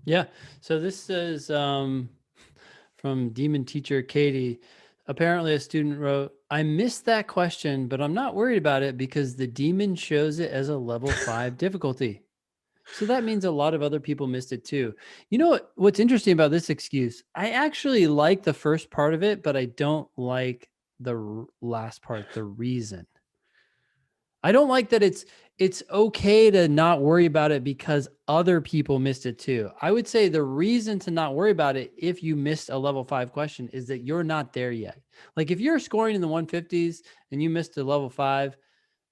Yeah. So this is from Demon Teacher Katie. Apparently, a student wrote, I missed that question, but I'm not worried about it because the demon shows it as a level 5 difficulty. So that means a lot of other people missed it too. You know what's interesting about this excuse? I actually like the first part of it, but I don't like the last part, the reason. I don't like that it's okay to not worry about it because other people missed it too. I would say the reason to not worry about it if you missed a level 5 question is that you're not there yet. Like if you're scoring in the 150s and you missed a level 5,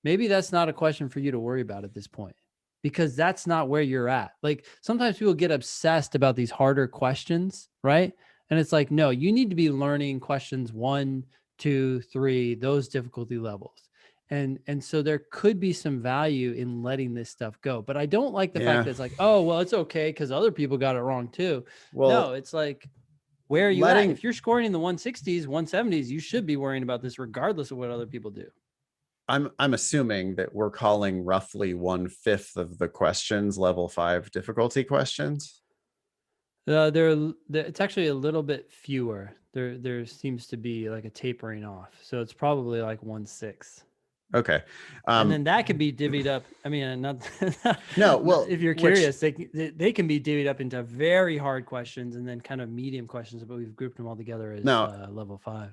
maybe that's not a question for you to worry about at this point because that's not where you're at. Like sometimes people get obsessed about these harder questions, right? And it's like, no, you need to be learning questions 1, 2, 3, those difficulty levels. And so there could be some value in letting this stuff go. But I don't like the fact Yeah. that it's like, oh, well, it's okay because other people got it wrong too. No, Well, it's like, where are you at? letting If you're scoring in the 160s, 170s, you should be worrying about this regardless of what other people do. I'm assuming that we're calling roughly 1/5 of the questions level 5 difficulty questions. It's actually a little bit fewer. There seems to be like a tapering off, so it's probably like 1/6, Okay. and Um, then that could be divvied up. I mean, not, no, well, if you're which curious, they can be divvied up into very hard questions and then kind of medium questions, but we've grouped them all together as now level 5.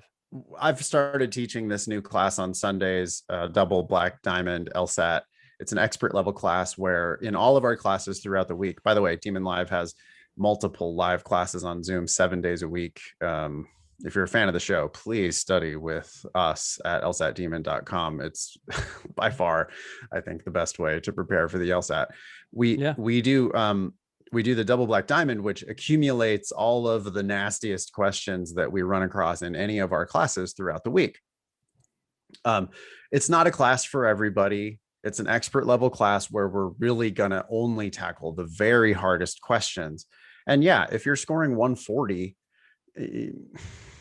I've started teaching this new class on Sundays, double black diamond LSAT. It's an expert level class where in all of our classes throughout the week, by the way, Demon Live has multiple live classes on Zoom 7 days a week. If you're a fan of the show, please study with us at lsatdemon.com. It's by far, I think, the best way to prepare for the LSAT. We Yeah. we do we do the double black diamond, which accumulates all of the nastiest questions that we run across in any of our classes throughout the week. Um, it's not a class for everybody. It's an expert level class where we're really going to only tackle the very hardest questions. And yeah, if you're scoring 140,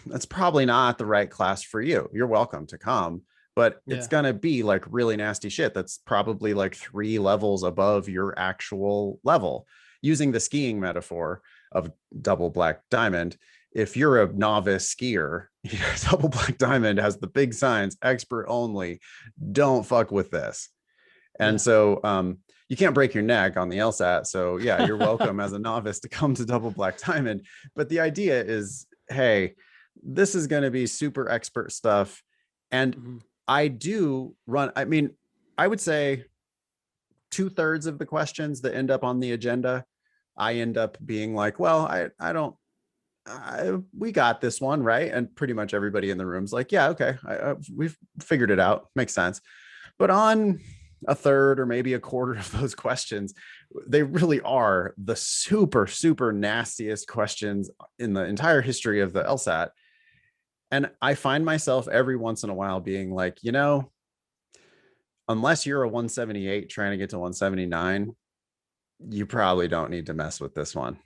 that's probably not the right class for you. You're welcome to come, but it's Yeah. going to be like really nasty shit. That's probably like 3 levels above your actual level. Using the skiing metaphor of double black diamond, if you're a novice skier, double black diamond has the big signs, expert only. Don't fuck with this. And Yeah. so you can't break your neck on the LSAT. So yeah, you're welcome as a novice to come to double black diamond. But the idea is, hey, this is going to be super expert stuff. And Mhm. I do run, I mean, I would say 2/3 of the questions that end up on the agenda, I end up being like, well, I don't, we got this one, right? And pretty much everybody in the room's like, yeah, okay, we've figured it out. Makes sense. But on a third or maybe a quarter of those questions, they really are the super, super nastiest questions in the entire history of the LSAT. And I find myself every once in a while being like, unless you're a 178 trying to get to 179, you probably don't need to mess with this one.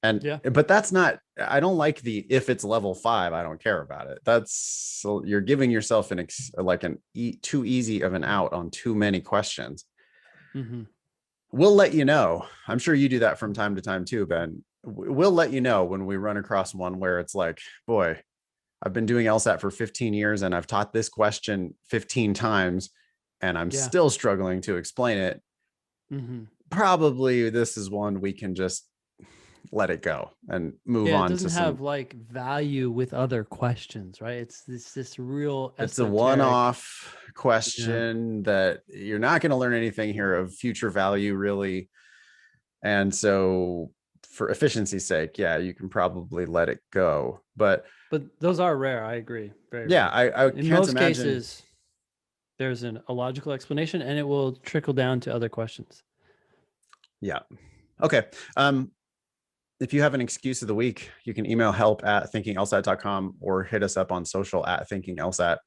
And Yeah. but that's not, I don't like the, if it's level 5 I don't care about it. That's, so you're giving yourself too easy of an out on too many questions. Hmm. We'll let you know. I'm sure you do that from time to time too, Ben. We'll let you know when we run across one where it's like, boy, I've been doing LSAT for 15 years and I've taught this question 15 times and I'm Yeah. still struggling to explain it. Hmm. Probably this is one we can just let it go and move Yeah, it on doesn't to some. have like value with other questions, right? It's this real It's a esoteric. one-off Yeah. question that you're not going to learn anything here of future value, really. And so, for efficiency's sake, yeah, you can probably let it go. But But those are rare. I agree. Very yeah, rare. I In can't most imagine. cases, there's a logical explanation and it will trickle down to other questions. Yeah. Okay. If you have an excuse of the week, you can email help@thinkinglsat.com or hit us up on social @thinkinglsat.